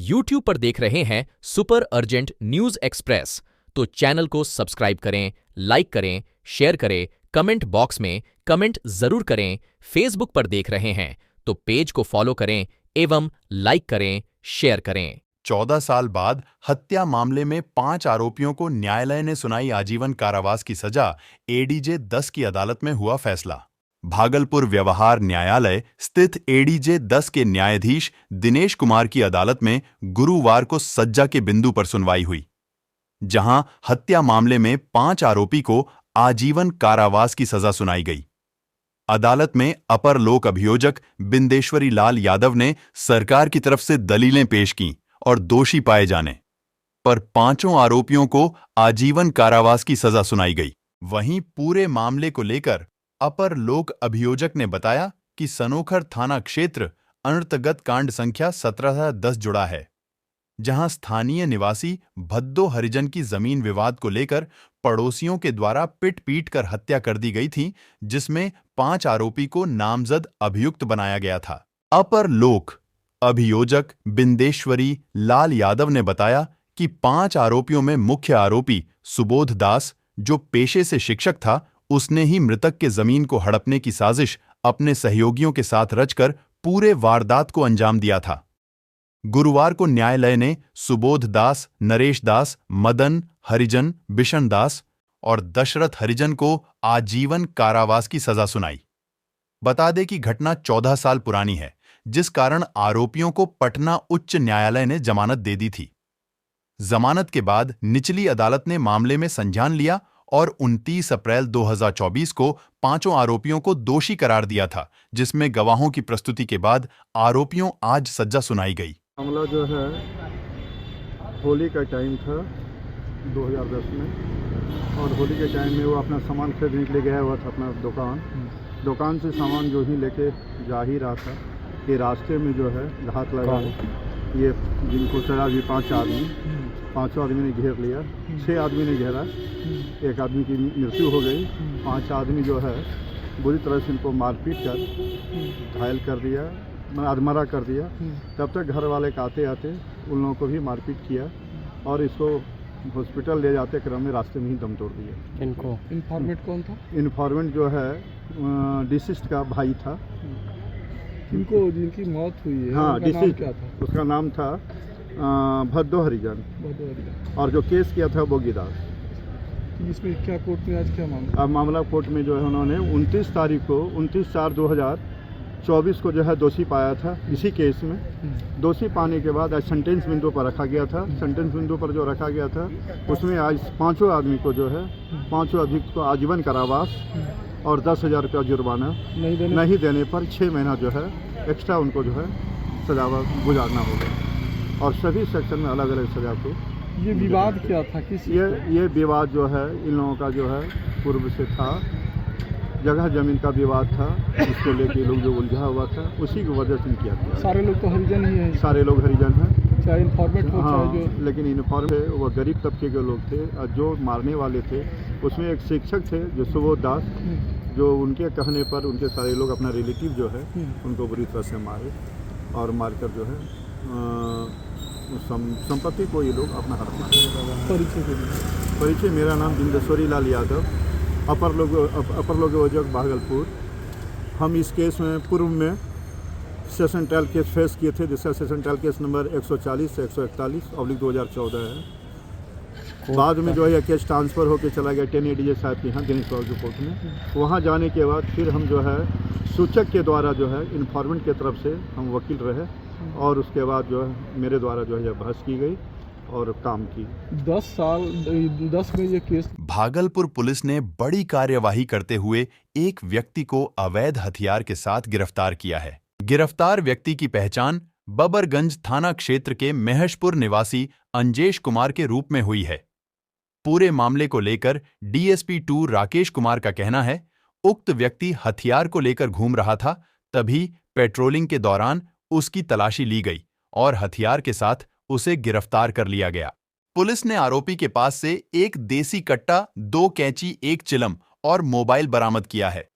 YouTube पर देख रहे हैं सुपर अर्जेंट न्यूज एक्सप्रेस, तो चैनल को सब्सक्राइब करें, लाइक करें, शेयर करें, कमेंट बॉक्स में कमेंट जरूर करें। फेसबुक पर देख रहे हैं तो पेज को फॉलो करें एवं लाइक करें, शेयर करें। 14 साल बाद हत्या मामले में 5 आरोपियों को न्यायालय ने सुनाई आजीवन कारावास की सजा। एडीजे 10 की अदालत में हुआ फैसला। भागलपुर व्यवहार न्यायालय स्थित एडीजे 10 के न्यायाधीश दिनेश कुमार की अदालत में गुरुवार को सज्जा के बिंदु पर सुनवाई हुई, जहां हत्या मामले में 5 आरोपी को आजीवन कारावास की सजा सुनाई गई। अदालत में अपर लोक अभियोजक बिंदेश्वरी लाल यादव ने सरकार की तरफ से दलीलें पेश कीं और दोषी पाए जाने पर 5 आरोपियों को आजीवन कारावास की सजा सुनाई गई। वहीं पूरे मामले को लेकर अपर लोक अभियोजक ने बताया कि सनोखर थाना क्षेत्र अंतर्गत कांड संख्या 1710 जुड़ा है, जहां स्थानीय निवासी भद्दो हरिजन की जमीन विवाद को लेकर पड़ोसियों के द्वारा पिट पीट कर हत्या कर दी गई थी, जिसमें 5 आरोपी को नामजद अभियुक्त बनाया गया था। अपर लोक अभियोजक बिंदेश्वरी लाल यादव ने बताया कि 5 आरोपियों में मुख्य आरोपी सुबोध दास, जो पेशे से शिक्षक था, उसने ही मृतक के जमीन को हड़पने की साजिश अपने सहयोगियों के साथ रचकर पूरे वारदात को अंजाम दिया था। गुरुवार को न्यायालय ने सुबोध दास, नरेश दास, मदन हरिजन, बिशन दास और दशरथ हरिजन को आजीवन कारावास की सजा सुनाई। बता दें कि घटना 14 साल पुरानी है, जिस कारण आरोपियों को पटना उच्च न्यायालय ने जमानत दे दी थी। जमानत के बाद निचली अदालत ने मामले में संज्ञान लिया और 29 अप्रैल 2024 को 5 आरोपियों को दोषी करार दिया था, जिसमें गवाहों की प्रस्तुति के बाद आरोपियों आज सजा सुनाई गई। मामला जो है होली का टाइम था 2010 में, और होली के टाइम में वो अपना सामान खरीदने के लिए गया हुआ था अपना दुकान से सामान जो ही लेके जा ही रहा था कि रास्ते में जो है घात लगा ये, जिनको शराब ये 5 आदमी ने घेर लिया। 6 आदमी ने घेरा, एक आदमी की मृत्यु हो गई। 5 आदमी जो है बुरी तरह से इनको मारपीट कर घायल कर दिया, अधमरा कर दिया। तब तक घर वाले के आते आते उन लोगों को भी मारपीट किया और इसको हॉस्पिटल ले जाते क्रम में रास्ते में ही दम तोड़ दिया। इनको इन्फॉर्मेंट कौन था? इन्फॉर्मेंट जो है डिसीज्ड का भाई था, जिनकी मौत हुई है। हाँ, नाम क्या था? उसका नाम था भद्दो हरिजन, और जो केस किया था वो गिदास। इसमें क्या कोर्ट में आज क्या मामला? अब मामला कोर्ट में जो है उन्होंने 29 तारीख को 29/4/2024 को जो है दोषी पाया था इसी केस में। दोषी पाने के बाद आज सेंटेंस बिंदु पर रखा गया था। सेंटेंस बिंदु पर जो रखा गया था उसमें आज 5 आदमी को जो है 5 अभियुक्त को आजीवन कारावास और 10,000 रुपया जुर्माना नहीं देने पर 6 महीना जो है एक्स्ट्रा उनको जो है सजा गुजारना होगा, और सभी सेक्शन में अलग अलग सजा को। ये विवाद क्या था? ये विवाद जो है इन लोगों का जो है पूर्व से था, जगह जमीन का विवाद था, उसको लेके लोग जो उलझा हुआ था, उसी की वजह से किया गया। सारे लोग तो हरिजन ही हैं। सारे लोग हरिजन हैं, चाहे इन्फॉर्मेट हो हाँ, चाहे जो, लेकिन इन्फॉर्मेट वो गरीब तबके के लोग थे। और जो मारने वाले थे उसमें एक शिक्षक थे जो सुबोध दास, जो उनके कहने पर उनके सारे लोग अपना रिलेटिव जो है उनको बुरी तरह से मारे और मारकर जो है संपत्ति को ये लोग अपना हड़प। परिचय मेरा नाम बिंदेश्वरी लाल यादव, अपर लोक अभियोजक भागलपुर। हम इस केस में पूर्व में सेशन ट्रायल केस फेस किए थे, जिसका सेशन ट्रायल केस नंबर 140 से 141/2014 है। बाद में जो है यह केस ट्रांसफ़र होकर चला गया 10 एडीजे साहब के यहाँ दिनेश बाबू कोर्ट में। वहाँ जाने के बाद फिर हम जो है सूचक के द्वारा जो है इन्फॉर्मेंट के तरफ से हम वकील रहे, और उसके बाद जो है मेरे द्वारा जो है यह बहस की गई और काम की। 10 में ये केस। भागलपुर पुलिस ने बड़ी कार्यवाही करते हुए एक व्यक्ति को अवैध हथियार के साथ गिरफ्तार किया है। गिरफ्तार व्यक्ति की पहचान बबरगंज थाना क्षेत्र के महशपुर निवासी अंजेश कुमार के रूप में हुई है। पूरे मामले को लेकर डीएसपी 2 राकेश कुमार का कहना है, उक्त व्यक्ति हथियार को लेकर घूम रहा था, तभी पेट्रोलिंग के दौरान उसकी तलाशी ली गई और हथियार के साथ उसे गिरफ्तार कर लिया गया। पुलिस ने आरोपी के पास से एक देसी कट्टा, 2 कैंची, 1 चिलम और मोबाइल बरामद किया है।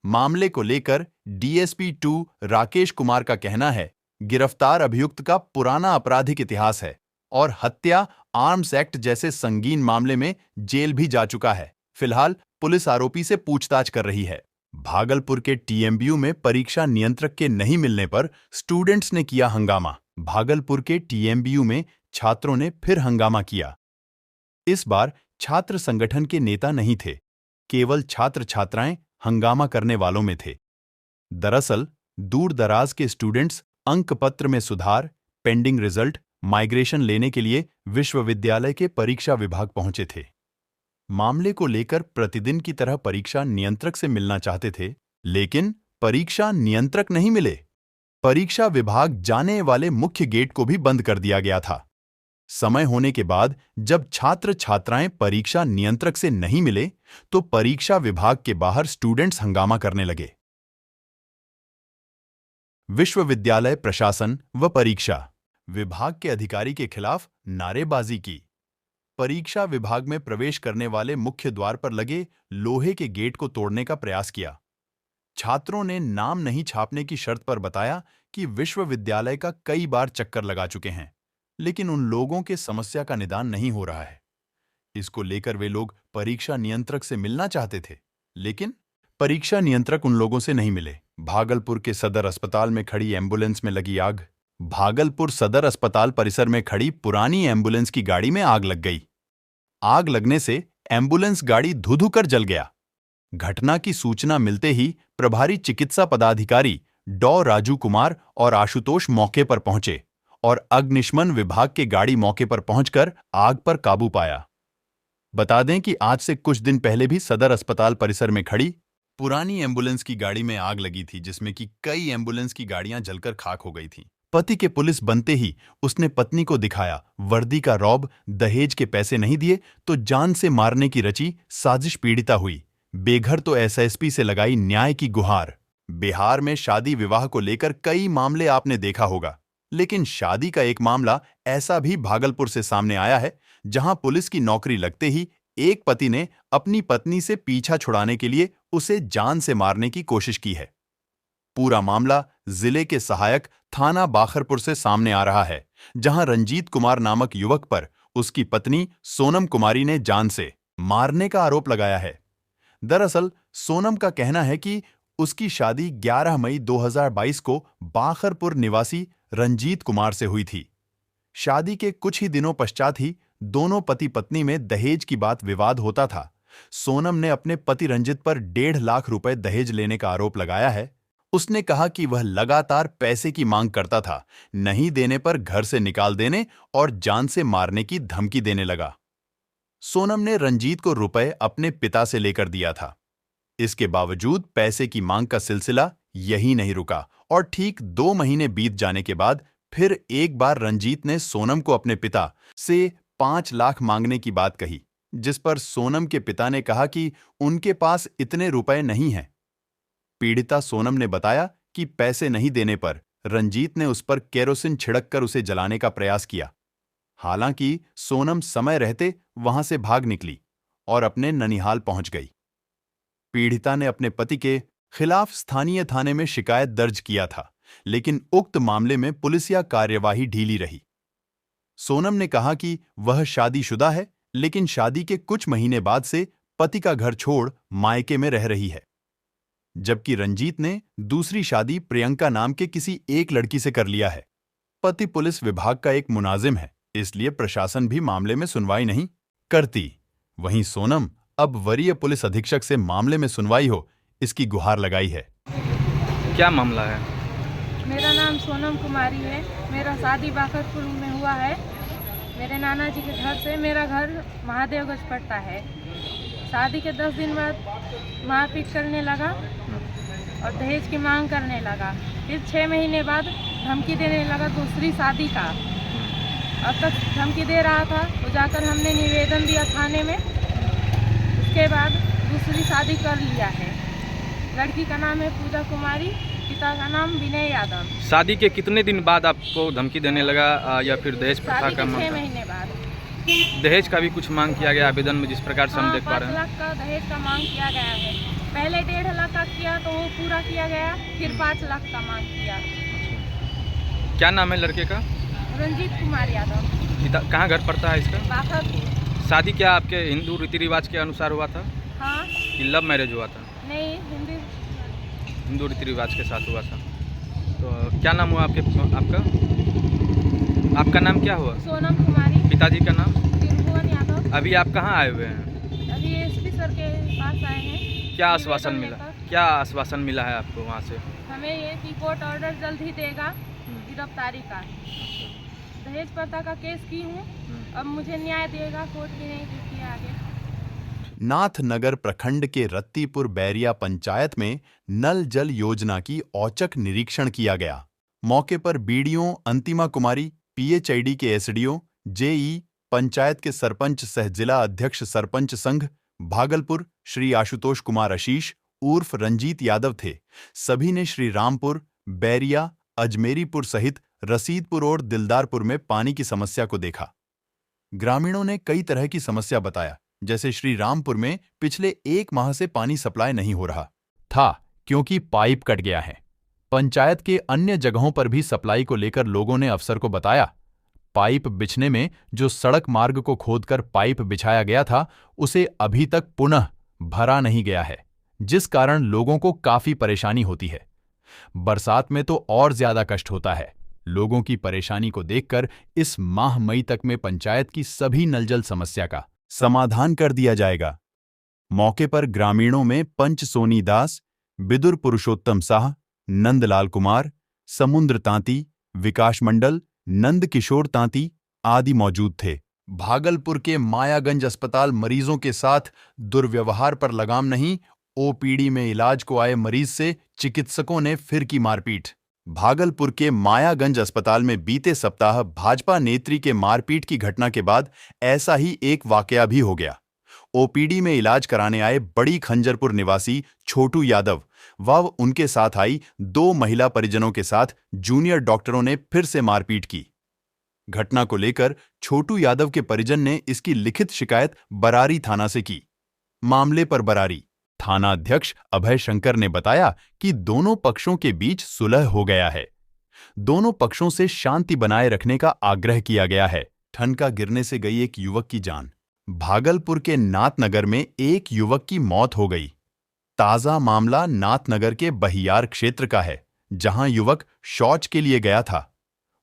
मामले को लेकर डीएसपी 2 राकेश कुमार का कहना है, गिरफ्तार अभियुक्त का पुराना आपराधिक इतिहास है और हत्या, आर्म्स एक्ट जैसे संगीन मामले में जेल भी जा चुका है। फिलहाल पुलिस आरोपी से पूछताछ कर रही है। भागलपुर के टीएमबीयू में परीक्षा नियंत्रक के नहीं मिलने पर स्टूडेंट्स ने किया हंगामा। भागलपुर के टीएमबीयू में छात्रों ने फिर हंगामा किया। इस बार छात्र संगठन के नेता नहीं थे, केवल छात्र छात्राएं हंगामा करने वालों में थे। दरअसल दूर दराज के स्टूडेंट्स अंक पत्र में सुधार, पेंडिंग रिजल्ट, माइग्रेशन लेने के लिए विश्वविद्यालय के परीक्षा विभाग पहुंचे थे। मामले को लेकर प्रतिदिन की तरह परीक्षा नियंत्रक से मिलना चाहते थे, लेकिन परीक्षा नियंत्रक नहीं मिले। परीक्षा विभाग जाने वाले मुख्य गेट को भी बंद कर दिया गया था। समय होने के बाद जब छात्र छात्राएं परीक्षा नियंत्रक से नहीं मिले तो परीक्षा विभाग के बाहर स्टूडेंट्स हंगामा करने लगे। विश्वविद्यालय प्रशासन व परीक्षा विभाग के अधिकारी के खिलाफ नारेबाजी की। परीक्षा विभाग में प्रवेश करने वाले मुख्य द्वार पर लगे लोहे के गेट को तोड़ने का प्रयास किया। छात्रों ने नाम नहीं छापने की शर्त पर बताया कि विश्वविद्यालय का कई बार चक्कर लगा चुके हैं, लेकिन उन लोगों के समस्या का निदान नहीं हो रहा है। इसको लेकर वे लोग परीक्षा नियंत्रक से मिलना चाहते थे, लेकिन परीक्षा नियंत्रक उन लोगों से नहीं मिले। भागलपुर के सदर अस्पताल में खड़ी एम्बुलेंस में लगी आग। भागलपुर सदर अस्पताल परिसर में खड़ी पुरानी एम्बुलेंस की गाड़ी में आग लग गई। आग लगने से एम्बुलेंस गाड़ी धुधु कर जल गया। घटना की सूचना मिलते ही प्रभारी चिकित्सा पदाधिकारी डॉ राजू कुमार और आशुतोष मौके पर पहुंचे और अग्निशमन विभाग की गाड़ी मौके पर पहुंचकर आग पर काबू पाया। बता दें कि आज से कुछ दिन पहले भी सदर अस्पताल परिसर में खड़ी पुरानी एम्बुलेंस की गाड़ी में आग लगी थी, जिसमें कि कई एम्बुलेंस की गाड़ियां जलकर खाक हो गई थीं। पति के पुलिस बनते ही उसने पत्नी को दिखाया वर्दी का रौब, दहेज के पैसे नहीं दिए तो जान से मारने की रची साजिश। पीड़िता हुई बेघर तो एसएसपी से लगाई न्याय की गुहार। बिहार में शादी विवाह को लेकर कई मामले आपने देखा होगा, लेकिन शादी का एक मामला ऐसा भी भागलपुर से सामने आया है, जहां पुलिस की नौकरी लगते ही एक पति ने अपनी पत्नी से पीछा छुड़ाने के लिए उसे जान से मारने की कोशिश की है। पूरा मामला जिले के सहायक थाना बाखरपुर से सामने आ रहा है, जहां रंजीत कुमार नामक युवक पर उसकी पत्नी सोनम कुमारी ने जान से मारने का आरोप लगाया है। दरअसल सोनम का कहना है कि उसकी शादी 11 मई 2022 को बाखरपुर निवासी रंजीत कुमार से हुई थी। शादी के कुछ ही दिनों पश्चात ही दोनों पति पत्नी में दहेज की बात विवाद होता था। सोनम ने अपने पति रंजित पर 1.5 लाख रुपए दहेज लेने का आरोप लगाया है। उसने कहा कि वह लगातार पैसे की मांग करता था, नहीं देने पर घर से निकाल देने और जान से मारने की धमकी देने लगा। सोनम ने रंजीत को रुपए अपने पिता से लेकर दिया था। इसके बावजूद पैसे की मांग का सिलसिला यही नहीं रुका और ठीक 2 महीने बीत जाने के बाद फिर एक बार रंजीत ने सोनम को अपने पिता से 5 लाख मांगने की बात कही, जिस पर सोनम के पिता ने कहा कि उनके पास इतने रुपए नहीं हैं। पीड़िता सोनम ने बताया कि पैसे नहीं देने पर रंजीत ने उस पर केरोसिन छिड़ककर उसे जलाने का प्रयास किया। हालांकि सोनम समय रहते वहां से भाग निकली और अपने ननिहाल पहुंच गई। पीड़िता ने अपने पति के खिलाफ स्थानीय थाने में शिकायत दर्ज किया था, लेकिन उक्त मामले में पुलिसिया कार्यवाही ढीली रही। सोनम ने कहा कि वह शादीशुदा है, लेकिन शादी के कुछ महीने बाद से पति का घर छोड़ मायके में रह रही है, जबकि रंजीत ने दूसरी शादी प्रियंका नाम के किसी एक लड़की से कर लिया है। पति पुलिस विभाग का एक मुनाजिम है, इसलिए प्रशासन भी मामले में सुनवाई नहीं करती। वहीं सोनम अब वरीय पुलिस अधीक्षक से मामले में सुनवाई हो, इसकी गुहार लगाई है। क्या मामला है? मेरा नाम सोनम कुमारी है। मेरा शादी बाखरपुर में हुआ है। मेरे नाना जी के घर से। मेरा घर महादेवगंज पड़ता है। शादी के 10 दिन बाद मारपीट करने लगा और दहेज की मांग करने लगा। फिर 6 महीने बाद धमकी देने लगा दूसरी शादी का। अब तक धमकी दे रहा था, तो जाकर हमने निवेदन दिया थाने में। उसके बाद दूसरी शादी कर लिया है। लड़की का नाम है पूजा कुमारी, पिता का नाम विनय यादव। शादी के कितने दिन बाद आपको धमकी देने लगा या फिर दहेज प्रथा का मांग? 6 महीने बाद। दहेज का भी कुछ मांग किया गया आवेदन में, जिस प्रकार से हम देख पा रहे हैं। 5 लाख का दहेज का मांग किया गया है। पहले 1.5 लाख का किया तो वो पूरा किया गया, फिर 5 लाख का मांग किया। क्या नाम है लड़के का? रंजीत कुमार यादव। कहाँ घर पड़ता है इसका? बाखरपुर। शादी क्या आपके हिंदू रीति रिवाज के अनुसार हुआ था हाँ। कि लव मैरिज हुआ था? नहीं, हिंदू रीति रिवाज के साथ हुआ था। तो क्या नाम हुआ आपका? आपका नाम क्या हुआ? सोनम कुमारी। पिताजी का नाम? त्रिभुवन यादव। अभी आप कहाँ आए हुए हैं? अभी एसपी सर के पास आए हैं। क्या आश्वासन निवेदन मिला? लेकर। क्या आश्वासन मिला है आपको वहाँ से? हमें ये कि कोर्ट ऑर्डर जल्द ही देगा गिरफ्तारी का। दहेज प्रथा का केस की हूँ, अब मुझे न्याय देगा कोर्ट की, नहीं देखिए आगे। नाथनगर प्रखंड के रत्तीपुर बैरिया पंचायत में नल जल योजना की औचक निरीक्षण किया गया। मौके पर बीडीओ अंतिमा कुमारी, पीएचआईडी के एसडीओ, जेई, पंचायत के सरपंच सह जिला अध्यक्ष सरपंच संघ भागलपुर श्री आशुतोष कुमार आशीष उर्फ रंजीत यादव थे। सभी ने श्री रामपुर, बैरिया, अजमेरीपुर सहित रसीदपुर और दिलदारपुर में पानी की समस्या को देखा। ग्रामीणों ने कई तरह की समस्या बताया, जैसे श्री रामपुर में पिछले 1 माह से पानी सप्लाई नहीं हो रहा था क्योंकि पाइप कट गया है। पंचायत के अन्य जगहों पर भी सप्लाई को लेकर लोगों ने अफसर को बताया। पाइप बिछने में जो सड़क मार्ग को खोदकर पाइप बिछाया गया था, उसे अभी तक पुनः भरा नहीं गया है, जिस कारण लोगों को काफी परेशानी होती है। बरसात में तो और ज्यादा कष्ट होता है। लोगों की परेशानी को देखकर इस माह मई तक में पंचायत की सभी नलजल समस्या का समाधान कर दिया जाएगा। मौके पर ग्रामीणों में पंच सोनी दास, बिदुर पुरुषोत्तम साह, नंदलाल कुमार, समुद्र तांती, विकास मंडल, नंद किशोर तांती आदि मौजूद थे। भागलपुर के मायागंज अस्पताल मरीजों के साथ दुर्व्यवहार पर लगाम नहीं, ओपीडी में इलाज को आए मरीज से चिकित्सकों ने फिर की मारपीट। भागलपुर के मायागंज अस्पताल में बीते सप्ताह भाजपा नेत्री के मारपीट की घटना के बाद ऐसा ही एक वाकया भी हो गया। ओपीडी में इलाज कराने आए बड़ी खंजरपुर निवासी छोटू यादव व उनके साथ आई 2 महिला परिजनों के साथ जूनियर डॉक्टरों ने फिर से मारपीट की। घटना को लेकर छोटू यादव के परिजन ने इसकी लिखित शिकायत बरारी थाना से की। मामले पर बरारी थाना अध्यक्ष अभय शंकर ने बताया कि दोनों पक्षों के बीच सुलह हो गया है। दोनों पक्षों से शांति बनाए रखने का आग्रह किया गया है। ठनका गिरने से गई एक युवक की जान। भागलपुर के नाथनगर में एक युवक की मौत हो गई। ताजा मामला नाथनगर के बहियार क्षेत्र का है, जहां युवक शौच के लिए गया था।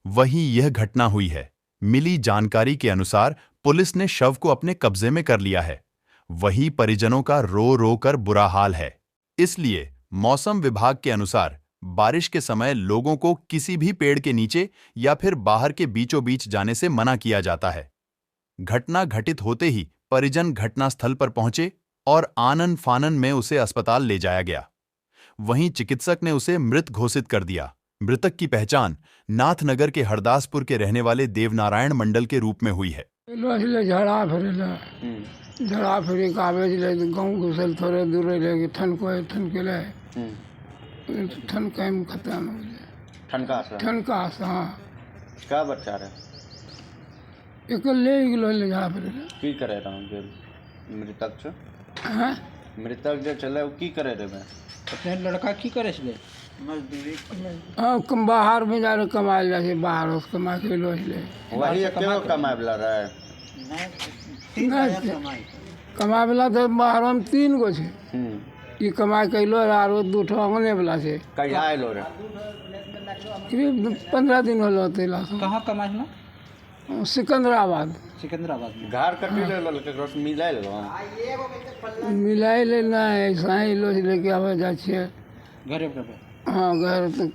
वहीं यह घटना हुई है। मिली जानकारी के अनुसार पुलिस ने शव को अपने कब्जे में कर लिया है। वहीं परिजनों का रो रो कर बुरा हाल है। इसलिए मौसम विभाग के अनुसार बारिश के समय लोगों को किसी भी पेड़ के नीचे या फिर बाहर के बीचों बीच जाने से मना किया जाता है। घटना घटित होते ही परिजन घटनास्थल पर पहुंचे और आनन फानन में उसे अस्पताल ले जाया गया। वहीं चिकित्सक ने उसे मृत घोषित कर दिया। मृतक की पहचान नाथनगर के हरदासपुर के रहने वाले देवनारायण मंडल के रूप में हुई है। झड़ा फिर कागज ले गाँव घुसल थोड़े दूर ले ठनके में खत्म हो गया। ठनका से हाँ क्या बच्चा रहे एक ले ले झड़ा फिर की करे रहा मृतक छ हाँ मृतक जो चले वो की करे रे अपने लड़का की करे छे मजदूरी हाँ बाहर में जा रहे कमाए जाए बाहर उस कमा के लो ले वही अकेले कमाए वाला रहे कमाए वाला तो बाहर में 3 गो छे। ये कमाई कैलो आरो 2 ठो आंगने वाला छे। कहिया आइलो रे? करीब 15 दिन होलो तेला। कहाँ कमाई ना? सिकंदराबाद में घर कटी ले लो केकरो से मिलाइ लो मिलाई ले ना ऐसा ही लो लेके आवे जा छे घरे पे। हाँ घर तो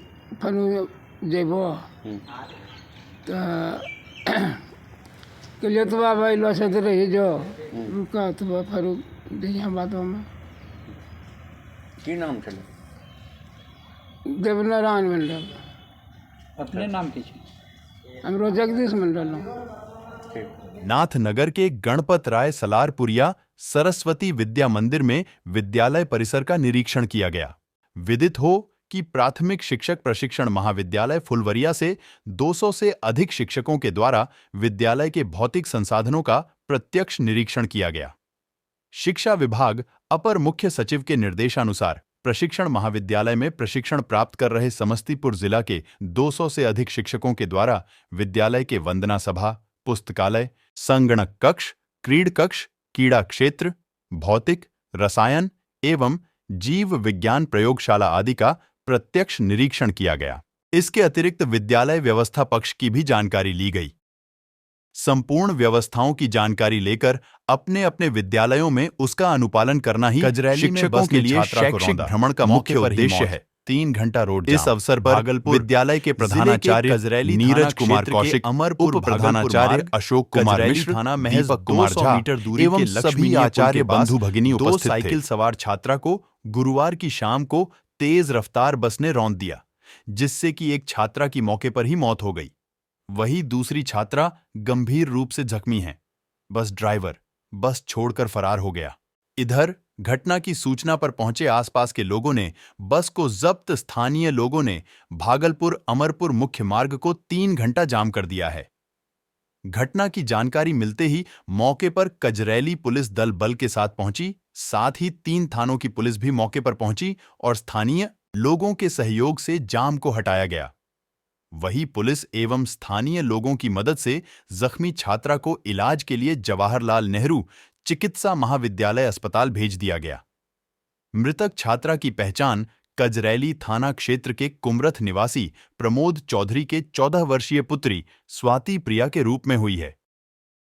फनु जेबो तो कलिए तो भाई लो से रही जो रुका तो फरू दिया बातों में की नाम चले? देवनारायण मंडल। अपने नाम की हमरो जगदीश मंडल। नाथनगर के गणपत राय सलारपुरिया सरस्वती विद्या मंदिर में विद्यालय परिसर का निरीक्षण किया गया। विदित हो कि प्राथमिक शिक्षक प्रशिक्षण महाविद्यालय फुलवरिया से 200 से अधिक शिक्षकों के द्वारा विद्यालय के भौतिक संसाधनों का प्रत्यक्ष निरीक्षण किया गया। शिक्षा विभाग अपर मुख्य सचिव के निर्देशानुसार प्रशिक्षण महाविद्यालय में प्रशिक्षण प्राप्त कर रहे समस्तीपुर जिला के 200 से अधिक शिक्षकों के द्वारा विद्यालय के वंदना सभा, पुस्तकालय, संगणक कक्ष, क्रीड़ कक्ष, कीड़ा क्षेत्र, भौतिक, रसायन एवं जीव विज्ञान प्रयोगशाला आदि का प्रत्यक्ष निरीक्षण किया गया। इसके अतिरिक्त विद्यालय व्यवस्था पक्ष की भी जानकारी ली गई। संपूर्ण व्यवस्थाओं की जानकारी लेकर अपने अपने विद्यालयों में उसका अनुपालन करना ही कजरैली शिक्षकों के लिए शैक्षिक भ्रमण का मुख्य उद्देश्य है। 3 घंटा रोड इस अवसर पर भागलपुर विद्यालय के प्रधानाचार्य कजरैली नीरज कुमार कौशिक, अमरपुर प्रधानाचार्य अशोक कुमार मिश्र, थाना महज कुमार झा एवं सभी आचार्य बंधु भगिनी उपस्थित थे। साइकिल सवार छात्रा को गुरुवार की शाम को तेज रफ्तार बस ने रौंद दिया, जिससे कि एक छात्रा की मौके पर ही मौत हो गई। वही दूसरी छात्रा गंभीर रूप से जख्मी है। बस ड्राइवर बस छोड़कर फरार हो गया। इधर घटना की सूचना पर पहुंचे आसपास के लोगों ने बस को जब्त, स्थानीय लोगों ने भागलपुर अमरपुर मुख्य मार्ग को 3 घंटा जाम कर दिया है। घटना की जानकारी मिलते ही मौके पर कजरैली पुलिस दल बल के साथ पहुंची, साथ ही 3 थानों की पुलिस भी मौके पर पहुंची और स्थानीय लोगों के सहयोग से जाम को हटाया गया। वही पुलिस एवं स्थानीय लोगों की मदद से जख्मी छात्रा को इलाज के लिए जवाहरलाल नेहरू चिकित्सा महाविद्यालय अस्पताल भेज दिया गया। मृतक छात्रा की पहचान कजरैली थाना क्षेत्र के कुमरथ निवासी प्रमोद चौधरी के 14 वर्षीय पुत्री स्वाति प्रिया के रूप में हुई है।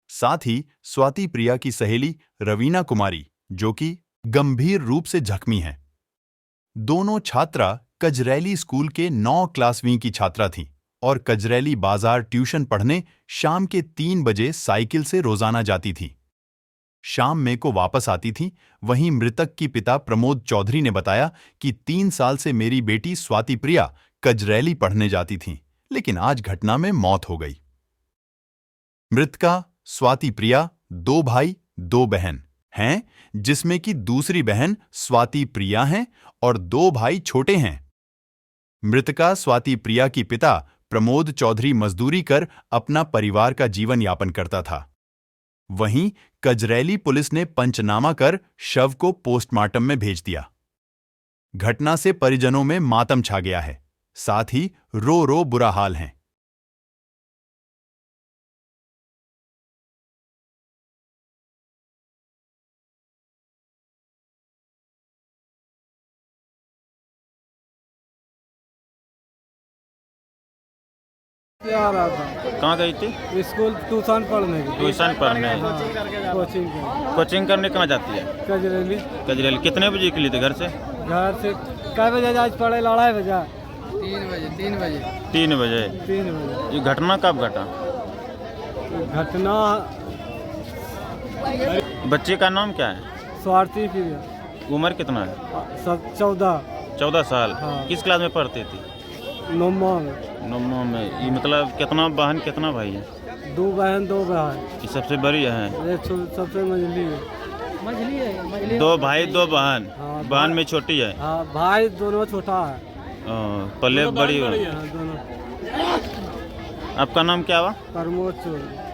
साथ ही स्वाति प्रिया की सहेली रवीना कुमारी, जो कि गंभीर रूप से जख्मी है। दोनों छात्रा कजरैली स्कूल के 9 क्लासवीं की छात्रा थीं और कजरैली बाजार ट्यूशन पढ़ने शाम के 3 बजे साइकिल से रोजाना जाती थी। शाम में को वापस आती थी। वहीं मृतक की पिता प्रमोद चौधरी ने बताया कि 3 साल से मेरी बेटी स्वाति प्रिया कजरैली पढ़ने जाती थी, लेकिन आज घटना में मौत हो गई। मृतका स्वाति प्रिया 2 भाई 2 बहन हैं, जिसमें कि दूसरी बहन स्वाति प्रिया हैं और 2 भाई छोटे हैं। मृतका स्वाति प्रिया की पिता प्रमोद चौधरी मजदूरी कर अपना परिवार का जीवन यापन करता था। वहीं कजरैली पुलिस ने पंचनामा कर शव को पोस्टमार्टम में भेज दिया। घटना से परिजनों में मातम छा गया है, साथ ही रो रो बुरा हाल है। आ रहा था, कहाँ गई थी? स्कूल ट्यूशन पढ़ने की। ट्यूशन पढ़ने? कोचिंग कोचिंग करने कहाँ जाती है? कजरैली। कजरैली कितने बजे निकली थी घर से? घर से कै बजे आज पढ़े? 2:30 बजे। 3 बजे। ये घटना कब घटा? घटना बच्चे का नाम क्या है? स्वाति प्रिया। उम्र कितना है? सब 14 साल। हाँ। किस क्लास में पढ़ती थी? 9 में। ये मतलब कितना बहन कितना भाई है? 2 बहन 2 भाई। ये सबसे बड़ी है? ये सबसे मझली है। 2 भाई 2 बहन। हाँ, बहन में छोटी है? हाँ, भाई दोनों छोटा है। पल्ले बड़ी है। दोनों। आपका नाम क्या हुआ? प्रमोद चौधरी।